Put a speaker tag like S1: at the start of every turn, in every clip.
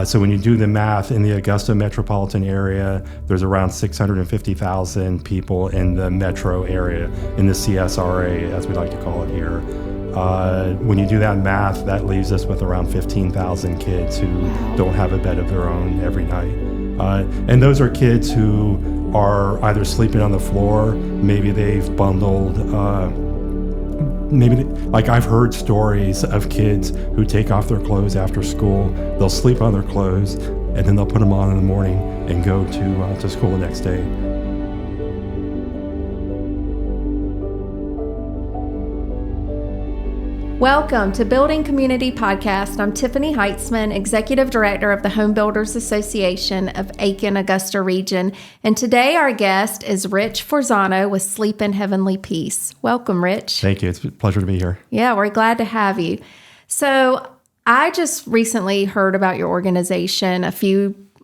S1: So when you do the math, in the Augusta metropolitan area, there's around 650,000 people in the metro area, in the CSRA, as we like to call it here. When you do that math, that leaves us with around 15,000 kids who don't have a bed of their own every night. And those are kids who are either sleeping on the floor, maybe they've bundled, like I've heard stories of kids who take off their clothes after school, they'll sleep on their clothes, and then they'll put them on in the morning and go to school the next day.
S2: Welcome to Building Community Podcast. I'm Tiffany Heitzman, Executive Director of the Home Builders Association of Aiken, Augusta region. And today our guest is Rich Forzano with Sleep in Heavenly Peace. Welcome, Rich.
S1: Thank you. It's a pleasure to be here.
S2: Yeah, we're glad to have you. So I just recently heard about your organization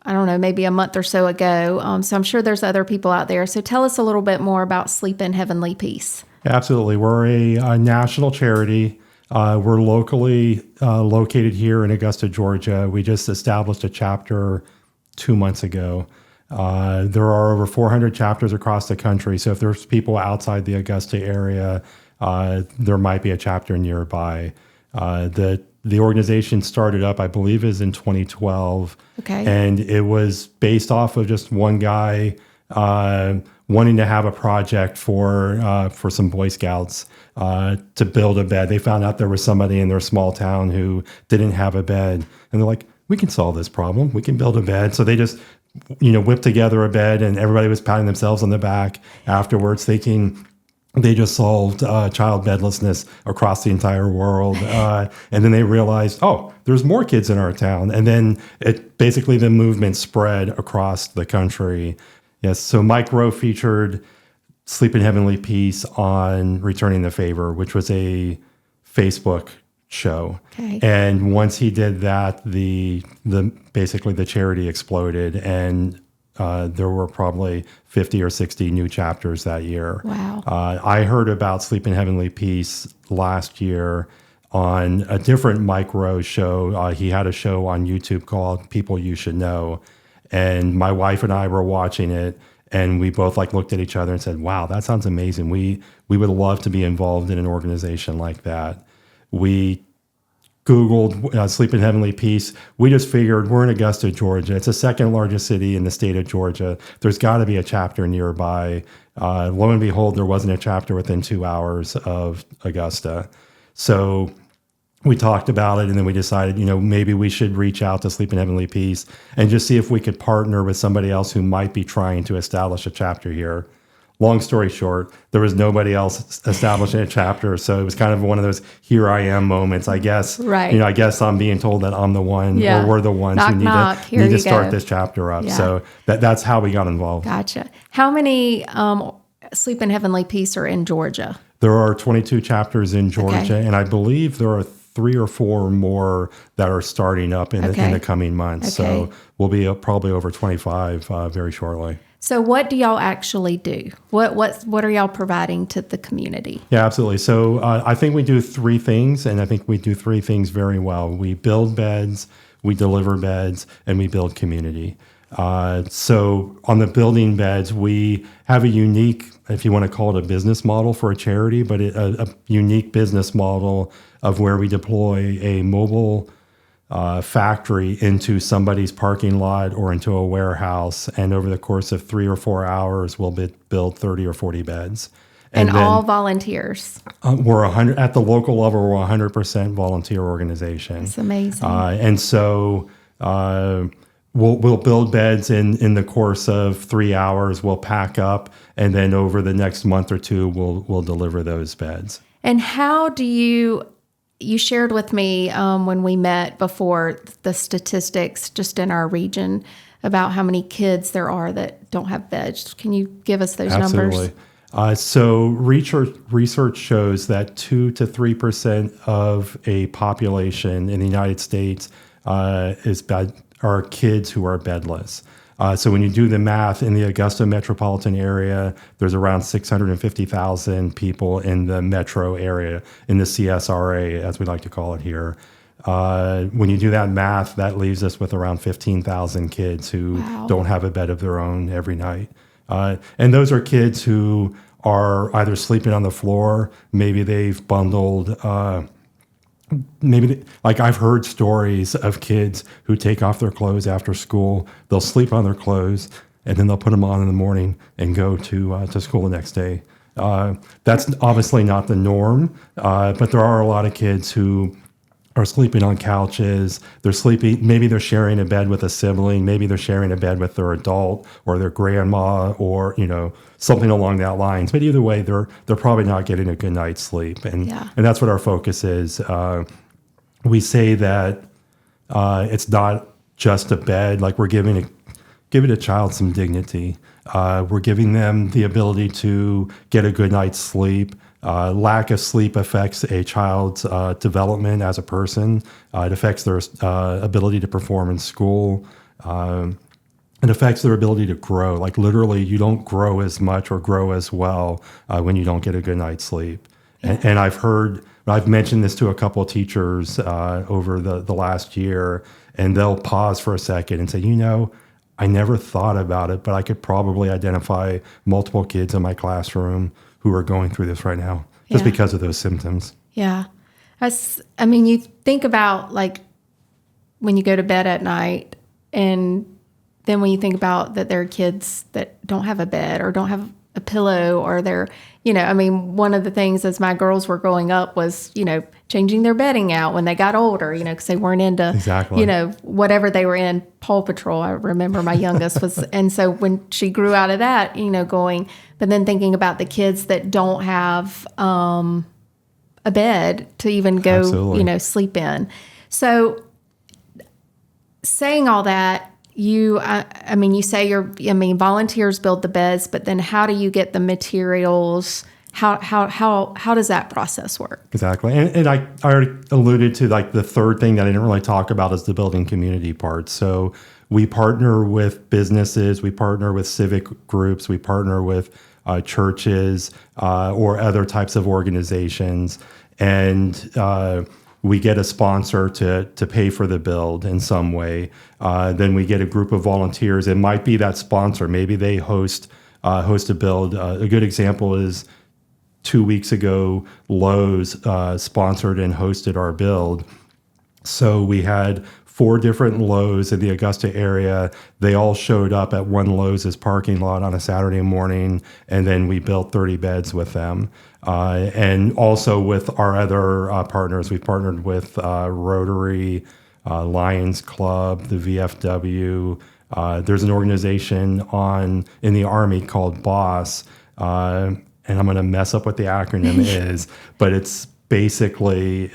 S2: maybe a month or so ago. So I'm sure there's other people out there. So tell us a little bit more about Sleep in Heavenly Peace.
S1: Absolutely. We're a national charity. We're locally located here in Augusta, Georgia. We just established a chapter 2 months ago. There are over 400 chapters across the country. So if there's people outside the Augusta area, there might be a chapter nearby. The organization started up, I believe, is in 2012.
S2: Okay.
S1: And it was based off of just one guy wanting to have a project for some Boy Scouts to build a bed. They found out there was somebody in their small town who didn't have a bed, and they're like, "We can solve this problem. We can build a bed." So they just, whipped together a bed, and everybody was patting themselves on the back afterwards, thinking they just solved child bedlessness across the entire world. And then they realized, oh, there's more kids in our town, and then the movement spread across the country. Yes, so Mike Rowe featured Sleep in Heavenly Peace on Returning the Favor, which was a Facebook show.
S2: Okay.
S1: And once he did that, the charity exploded, and there were probably 50 or 60 new chapters that year.
S2: Wow.
S1: I heard about Sleep in Heavenly Peace last year on a different Mike Rowe show. He had a show on YouTube called People You Should Know. And my wife and I were watching it, and we both looked at each other and said, "Wow, that sounds amazing. We would love to be involved in an organization like that." We Googled Sleep in Heavenly Peace. We just figured we're in Augusta, Georgia. It's the second largest city in the state of Georgia. There's got to be a chapter nearby. Lo and behold, there wasn't a chapter within 2 hours of Augusta. So we talked about it, and then we decided, maybe we should reach out to Sleep in Heavenly Peace and just see if we could partner with somebody else who might be trying to establish a chapter here. Long story short, there was nobody else establishing a chapter, so it was kind of one of those here I am moments, I guess.
S2: Right.
S1: I guess I'm being told that I'm the one, or we're the ones who need to start this chapter up. Yeah. So that's how we got involved.
S2: Gotcha. How many Sleep in Heavenly Peace are in Georgia?
S1: There are 22 chapters in Georgia, and I believe there are 3 or 4 more that are starting up in the coming months.
S2: Okay.
S1: So we'll be probably over 25 very shortly.
S2: So what do y'all actually do? What are y'all providing to the community?
S1: Yeah, absolutely. So I think we do 3 things, and I think we do 3 things very well. We build beds, we deliver beds, and we build community. So on the building beds, we have a unique, if you want to call it a business model for a charity, but a unique business model of where we deploy a mobile factory into somebody's parking lot or into a warehouse. And over the course of 3 or 4 hours, we'll build 30 or 40 beds.
S2: And then, all volunteers?
S1: We're 100 at the local level. We're 100% volunteer organization.
S2: That's amazing.
S1: And so we'll build beds in the course of 3 hours. We'll pack up, and then over the next month or 2, we'll deliver those beds.
S2: And how do you shared with me when we met before the statistics just in our region about how many kids there are that don't have beds. Can you give us those numbers?
S1: Absolutely. So research shows that 2 to 3% of a population in the United States are kids who are bedless. So when you do the math, in the Augusta metropolitan area, there's around 650,000 people in the metro area, in the CSRA, as we like to call it here. When you do that math, that leaves us with around 15,000 kids who
S2: Wow.
S1: don't have a bed of their own every night. And those are kids who are either sleeping on the floor, maybe they've bundled, like I've heard stories of kids who take off their clothes after school, they'll sleep on their clothes, and then they'll put them on in the morning and go to school the next day. That's obviously not the norm, but there are a lot of kids who are sleeping on couches. They're sleeping, maybe they're sharing a bed with a sibling, maybe they're sharing a bed with their adult or their grandma, or something along that lines. But either way, they're probably not getting a good night's sleep, and that's what our focus is. We say that it's not just a bed. Like, we're giving a child some dignity. We're giving them the ability to get a good night's sleep. Lack of sleep affects a child's development as a person. It affects their ability to perform in school. It affects their ability to grow. Like, literally, you don't grow as much or grow as well when you don't get a good night's sleep. Yeah. And I've mentioned this to a couple of teachers over the last year, and they'll pause for a second and say, I never thought about it, but I could probably identify multiple kids in my classroom who are going through this right now just because of those symptoms.
S2: Yeah. You think about, like, when you go to bed at night, and then when you think about that there are kids that don't have a bed or don't have a pillow, or they're, one of the things as my girls were growing up was, changing their bedding out when they got older, because they weren't into,
S1: exactly.
S2: Whatever they were in, Paw Patrol. I remember my youngest was, and so when she grew out of that, but then thinking about the kids that don't have a bed to even go,
S1: Absolutely.
S2: Sleep in. So saying all that, you say volunteers build the beds, but then how do you get the materials? How does that process work?
S1: Exactly. And I already alluded to, like, the third thing that I didn't really talk about is the building community part. So we partner with businesses, we partner with civic groups, we partner with churches or other types of organizations. And we get a sponsor to pay for the build in some way. Then we get a group of volunteers. It might be that sponsor. Maybe they host a build. A good example is 2 weeks ago, Lowe's sponsored and hosted our build. So we had 4 different Lowe's in the Augusta area. They all showed up at one Lowe's parking lot on a Saturday morning, and then we built 30 beds with them. And also with our other partners, we've partnered with Rotary, Lions Club, the VFW. There's an organization in the Army called BOSS, and I'm going to mess up what the acronym is, but it's basically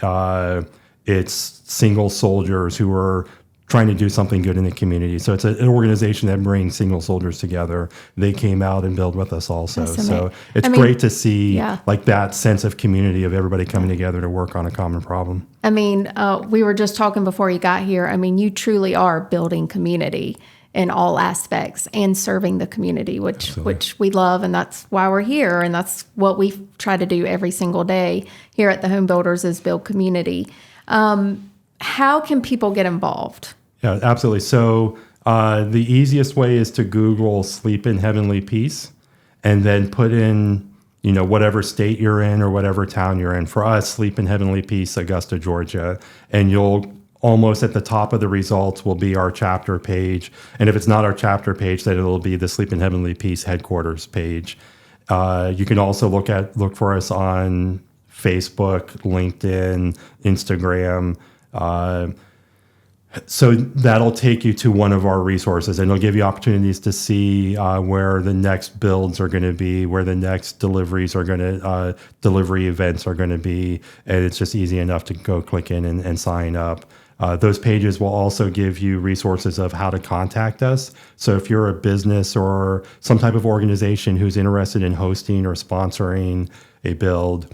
S1: it's single soldiers who are trying to do something good in the community. So it's an organization that brings single soldiers together. They came out and build with us also. So it's great to see like that sense of community of everybody coming together to work on a common problem.
S2: We were just talking before you got here. You truly are building community in all aspects and serving the community, which we love, and that's why we're here, and that's what we try to do every single day here at the Home Builders is build community. How can people get involved?
S1: Yeah, absolutely. So the easiest way is to Google Sleep in Heavenly Peace and then put in, whatever state you're in or whatever town you're in. For us, Sleep in Heavenly Peace, Augusta, Georgia. And you'll almost at the top of the results will be our chapter page. And if it's not our chapter page, then it'll be the Sleep in Heavenly Peace headquarters page. You can also look for us on Facebook, LinkedIn, Instagram. So that'll take you to one of our resources, and it'll give you opportunities to see where the next builds are going to be, where the next delivery events are going to be. And it's just easy enough to go click in and sign up. Those pages will also give you resources of how to contact us. So if you're a business or some type of organization who's interested in hosting or sponsoring a build,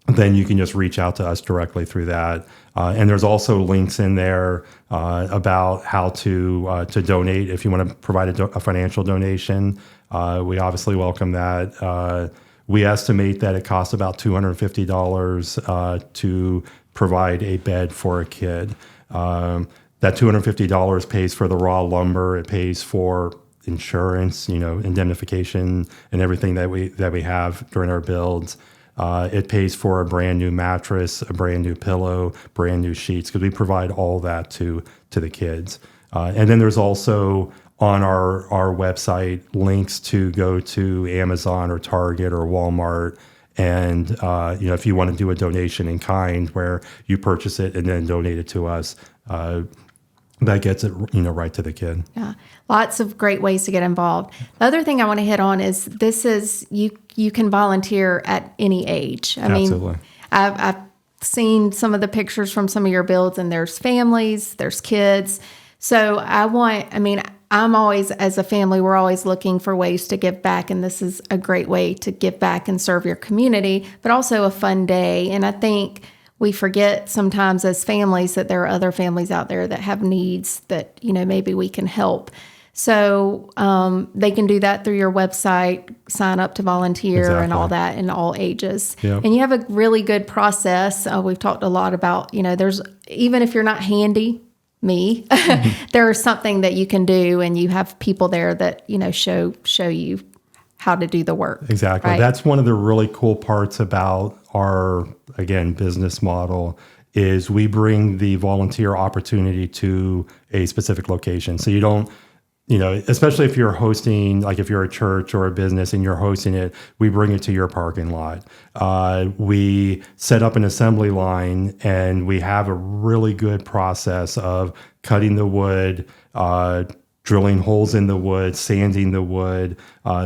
S1: then you can just reach out to us directly through that. And there's also links in there about how to donate if you want to provide a financial donation. We obviously welcome that. We estimate that it costs about $250 provide a bed for a kid. That $250 pays for the raw lumber. It pays for insurance, indemnification, and everything that we have during our builds. It pays for a brand new mattress, a brand new pillow, brand new sheets, because we provide all that to the kids. And then there's also on our website links to go to Amazon or Target or Walmart. And if you want to do a donation in kind where you purchase it and then donate it to us, that gets it right to the kid.
S2: Yeah, lots of great ways to get involved. The other thing I want to hit on is you can volunteer at any age.
S1: Absolutely.
S2: Mean, I've seen some of the pictures from some of your builds, and there's families, there's kids. So I'm always, as a family, we're always looking for ways to give back, and this is a great way to give back and serve your community, but also a fun day. And I think we forget sometimes as families that there are other families out there that have needs that, maybe we can help. So they can do that through your website, sign up to volunteer. Exactly. And all that in all ages. Yep. And you have a really good process. We've talked a lot about, there's, even if you're not handy, there's something that you can do, and you have people there that, show you how to do the work.
S1: Exactly. Right? That's one of the really cool parts about our, again, business model is we bring the volunteer opportunity to a specific location. So you don't, especially if you're hosting, like if you're a church or a business and you're hosting it, we bring it to your parking lot. We set up an assembly line, and we have a really good process of cutting the wood, drilling holes in the wood, sanding the wood,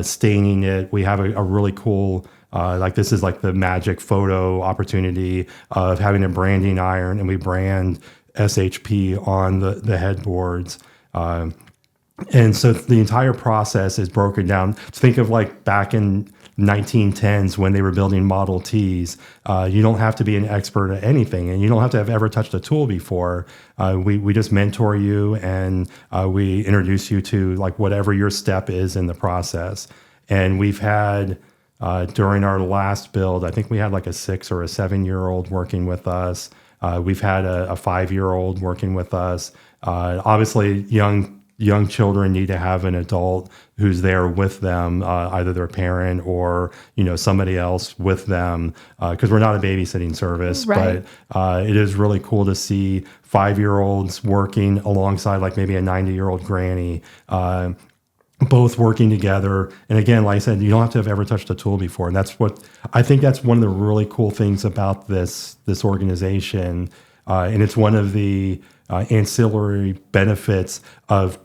S1: staining it. We have a really cool, this is like the magic photo opportunity of having a branding iron, and we brand SHP on the headboards. And so the entire process is broken down. Think of like back in 1910s when they were building Model Ts. You don't have to be an expert at anything, and you don't have to have ever touched a tool before. We just mentor you, and we introduce you to like whatever your step is in the process. And we've had during our last build, I think we had like a 6 or a 7-year-old working with us. We've had a 5-year-old working with us. Obviously, young children need to have an adult who's there with them, either their parent or, somebody else with them, because we're not a babysitting service. Right. But it is really cool to see 5-year-olds working alongside like maybe a 90-year-old granny, both working together. And again, like I said, you don't have to have ever touched a tool before. And that's one of the really cool things about this organization. And it's one of the ancillary benefits of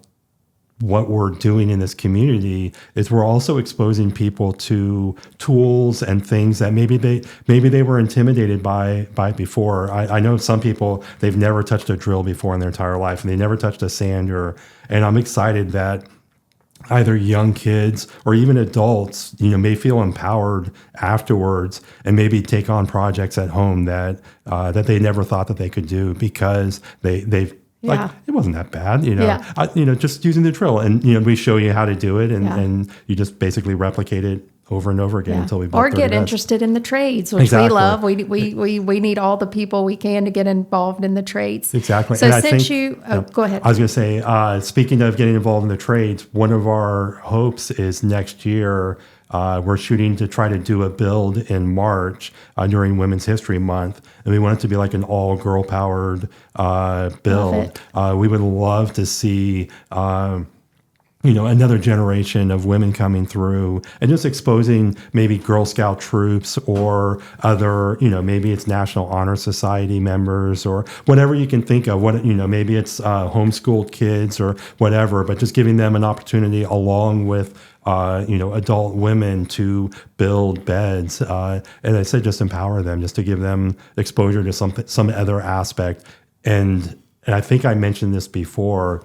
S1: what we're doing in this community is we're also exposing people to tools and things that maybe they were intimidated by before. I know some people, they've never touched a drill before in their entire life, and they never touched a sander. And I'm excited that either young kids or even adults, may feel empowered afterwards and maybe take on projects at home that they never thought that they could do because they've it wasn't that bad, just using the drill, and we show you how to do it, and you just basically replicate it over and over again until we build 30
S2: get
S1: beds.
S2: Interested in the trades, which we love. We need all the people we can to get involved in the trades.
S1: Exactly.
S2: So go ahead.
S1: I was going to say, speaking of getting involved in the trades, one of our hopes is next year. We're shooting to try to do a build in March during Women's History Month, and we want it to be like an all-girl powered build. We would love to see another generation of women coming through and just exposing maybe Girl Scout troops or other, maybe it's National Honor Society members or whatever you can think of. Maybe it's homeschooled kids or whatever, but just giving them an opportunity along with adult women to build beds. And I said just empower them, just to give them exposure to some other aspect. And I think I mentioned this before.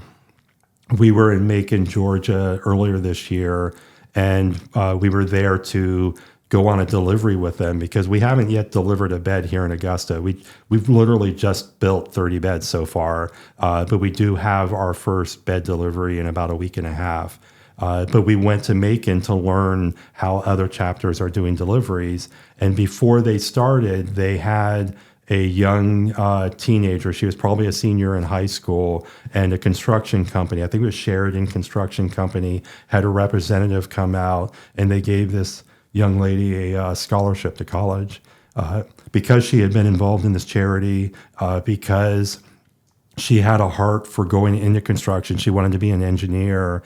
S1: We were in Macon, Georgia earlier this year, and we were there to go on a delivery with them because we haven't yet delivered a bed here in Augusta. We've literally just built 30 beds so far, but we do have our first bed delivery in about a week and a half. But we went to Macon to learn how other chapters are doing deliveries. And before they started, they had a young teenager. She was probably a senior in high school, and a construction company, I think it was Sheridan Construction Company, had a representative come out, and they gave this young lady a scholarship to college because she had been involved in this charity, because she had a heart for going into construction. She wanted to be an engineer.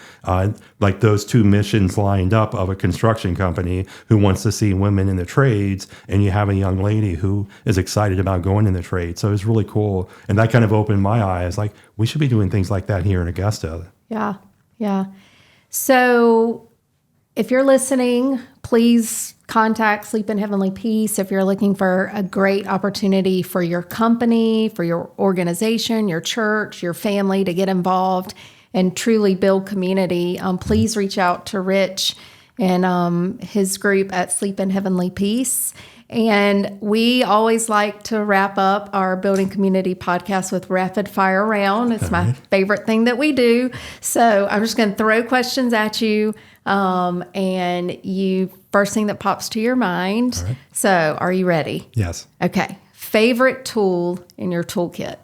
S1: Like those two missions lined up of a construction company who wants to see women in the trades, and you have a young lady who is excited about going in the trade. So it was really cool. And that kind of opened my eyes. Like, we should be doing things like that here in Augusta.
S2: Yeah. Yeah. So if you're listening, please contact Sleep in Heavenly Peace if you're looking for a great opportunity for your company, for your organization, your church, your family to get involved and truly build community. Please reach out to Rich and his group at Sleep in Heavenly Peace. And we always like to wrap up our Building Community podcast with rapid fire round. It's my favorite thing that we do. So I'm just going to throw questions at you. And you, first thing that pops to your mind. Right. So are you ready?
S1: Yes.
S2: Okay. Favorite tool in your toolkit?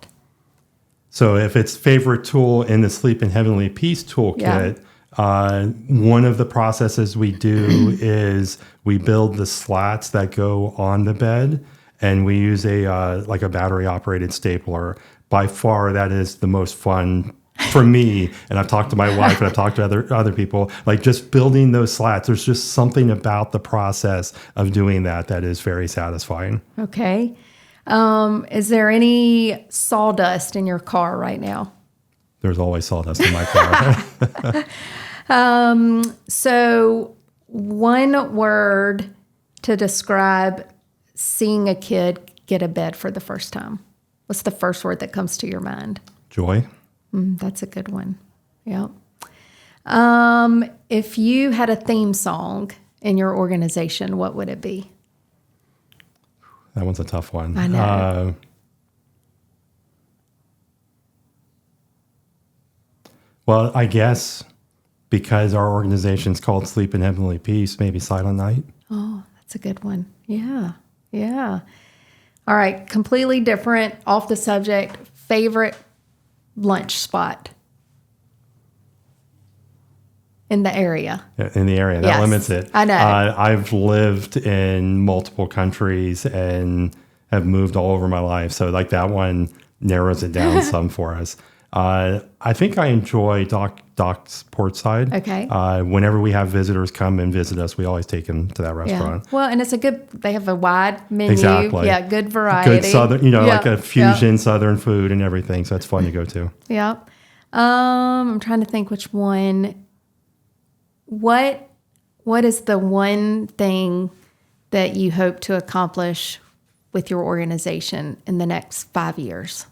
S1: So if it's favorite tool in the Sleep in Heavenly Peace toolkit, one of the processes we do is we build the slats that go on the bed, and we use a battery operated stapler. By far, that is the most fun for me. And I've talked to my wife and I've talked to other people, like just building those slats. There's just something about the process of doing that is very satisfying.
S2: Okay. Is there any sawdust in your car right now?
S1: There's always sawdust in my car.
S2: So one word to describe seeing a kid get a bed for the first time. What's the first word that comes to your mind?
S1: Joy.
S2: That's a good one. Yeah. If you had a theme song in your organization, what would it be?
S1: That one's a tough one.
S2: I know.
S1: Well, I guess because our organization's called Sleep in Heavenly Peace, maybe Silent Night.
S2: Oh, that's a good one. Yeah. Yeah. All right. Completely different, off the subject. Favorite lunch spot in the area?
S1: In the area. That
S2: Yes,
S1: limits it.
S2: I know.
S1: I've lived in multiple countries and have moved all over my life. So like that one narrows it down some for us. I think I enjoy Doc's Portside.
S2: Okay.
S1: Whenever we have visitors come and visit us, we always take them to that restaurant.
S2: Yeah. Well, and it's they have a wide menu.
S1: Exactly.
S2: Yeah, good variety.
S1: Good Southern, like a fusion Southern food and everything. So it's fun to go to.
S2: Yeah. I'm trying to think which one. What is the one thing that you hope to accomplish with your organization in the next 5 years?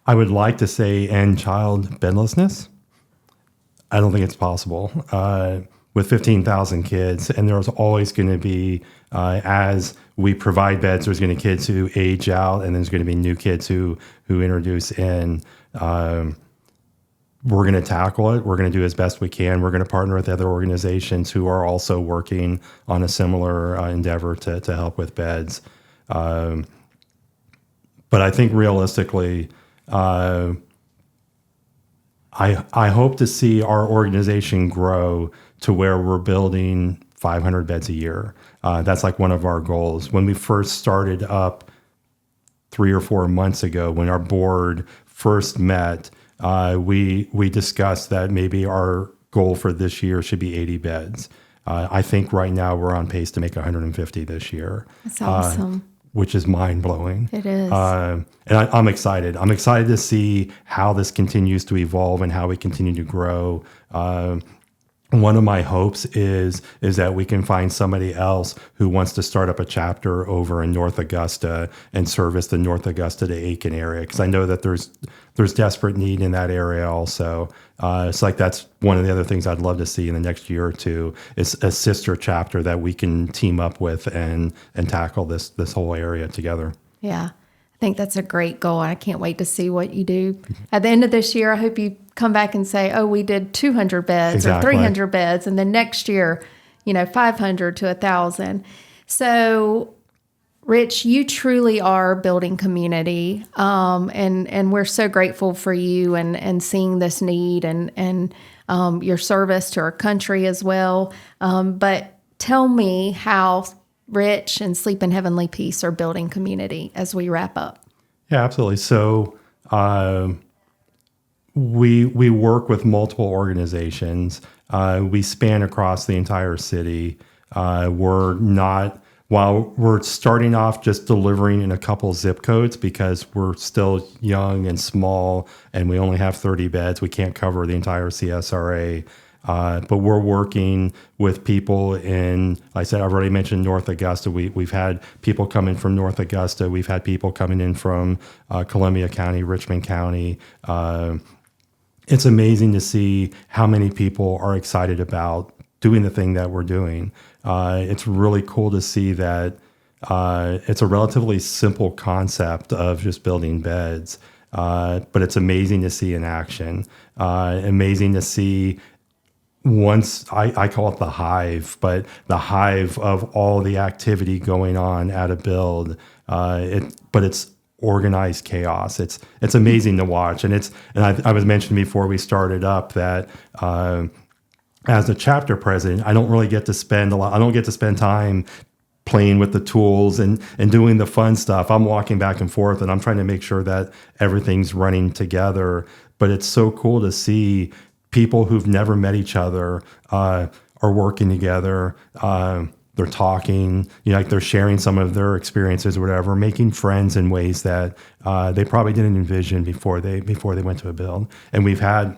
S1: I would like to say end child bedlessness. I don't think it's possible with 15,000 kids. And there's always going to be, as we provide beds, there's going to be kids who age out, and there's going to be new kids who introduce in. We're going to tackle it. We're going to do as best we can. We're going to partner with other organizations who are also working on a similar endeavor to help with beds. But I think realistically, I hope to see our organization grow to where we're building 500 beds a year. That's like one of our goals. When we first started up 3 or 4 months ago, when our board first met, we discussed that maybe our goal for this year should be 80 beds. I think right now we're on pace to make 150 this year.
S2: That's awesome.
S1: Which is mind-blowing.
S2: It is.
S1: And I'm excited. I'm excited to see how this continues to evolve and how we continue to grow. One of my hopes is that we can find somebody else who wants to start up a chapter over in North Augusta and service the North Augusta to Aiken area, because I know that there's desperate need in that area also. It's like that's one of the other things I'd love to see in the next year or two is a sister chapter that we can team up with and tackle this whole area together.
S2: Yeah. I think that's a great goal. I can't wait to see what you do. At the end of this year, I hope you come back and say, oh, we did 200 beds or 300 beds. And then next year, 500 to 1,000. So, Rich, you truly are building community, and we're so grateful for you and seeing this need and your service to our country as well. But tell me how Rich and Sleep in Heavenly Peace are building community as we wrap up.
S1: Yeah, absolutely. So we work with multiple organizations. We span across the entire city. While we're starting off just delivering in a couple zip codes because we're still young and small and we only have 30 beds, we can't cover the entire CSRA. But we're working with people in, like I said, I've already mentioned North Augusta. We've had people coming from North Augusta. We've had people coming in from Columbia County, Richmond County. It's amazing to see how many people are excited about doing the thing that we're doing. It's really cool to see that it's a relatively simple concept of just building beds, but it's amazing to see in action. Amazing to see once, I call it the hive, but the hive of all the activity going on at a build. But it's organized chaos. It's amazing to watch, and I was mentioning before we started up that. As a chapter president, I don't really get to spend a lot. I don't get to spend time playing with the tools and doing the fun stuff. I'm walking back and forth and I'm trying to make sure that everything's running together. But it's so cool to see people who've never met each other are working together. They're talking, like they're sharing some of their experiences or whatever, making friends in ways that they probably didn't envision before they went to a build. And we've had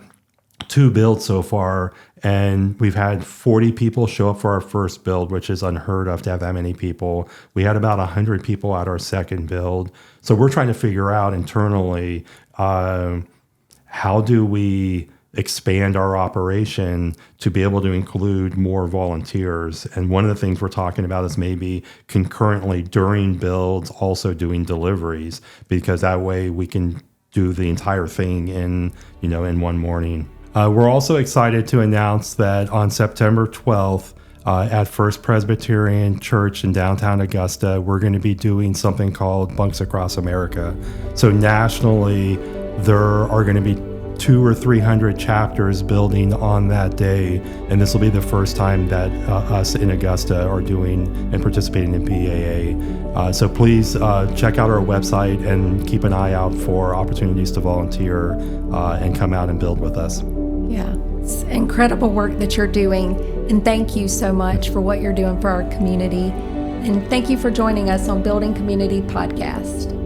S1: 2 builds so far, and we've had 40 people show up for our first build, which is unheard of to have that many people. We had about 100 people at our second build. So we're trying to figure out internally, how do we expand our operation to be able to include more volunteers? And one of the things we're talking about is maybe concurrently during builds also doing deliveries, because that way we can do the entire thing in one morning. We're also excited to announce that on September 12th at First Presbyterian Church in downtown Augusta, we're going to be doing something called Bunks Across America. So nationally, there are going to be 200 or 300 chapters building on that day, and this will be the first time that us in Augusta are doing and participating in BAA. So please check out our website and keep an eye out for opportunities to volunteer and come out and build with us.
S2: Yeah, it's incredible work that you're doing, and thank you so much for what you're doing for our community. And thank you for joining us on Building Community Podcast.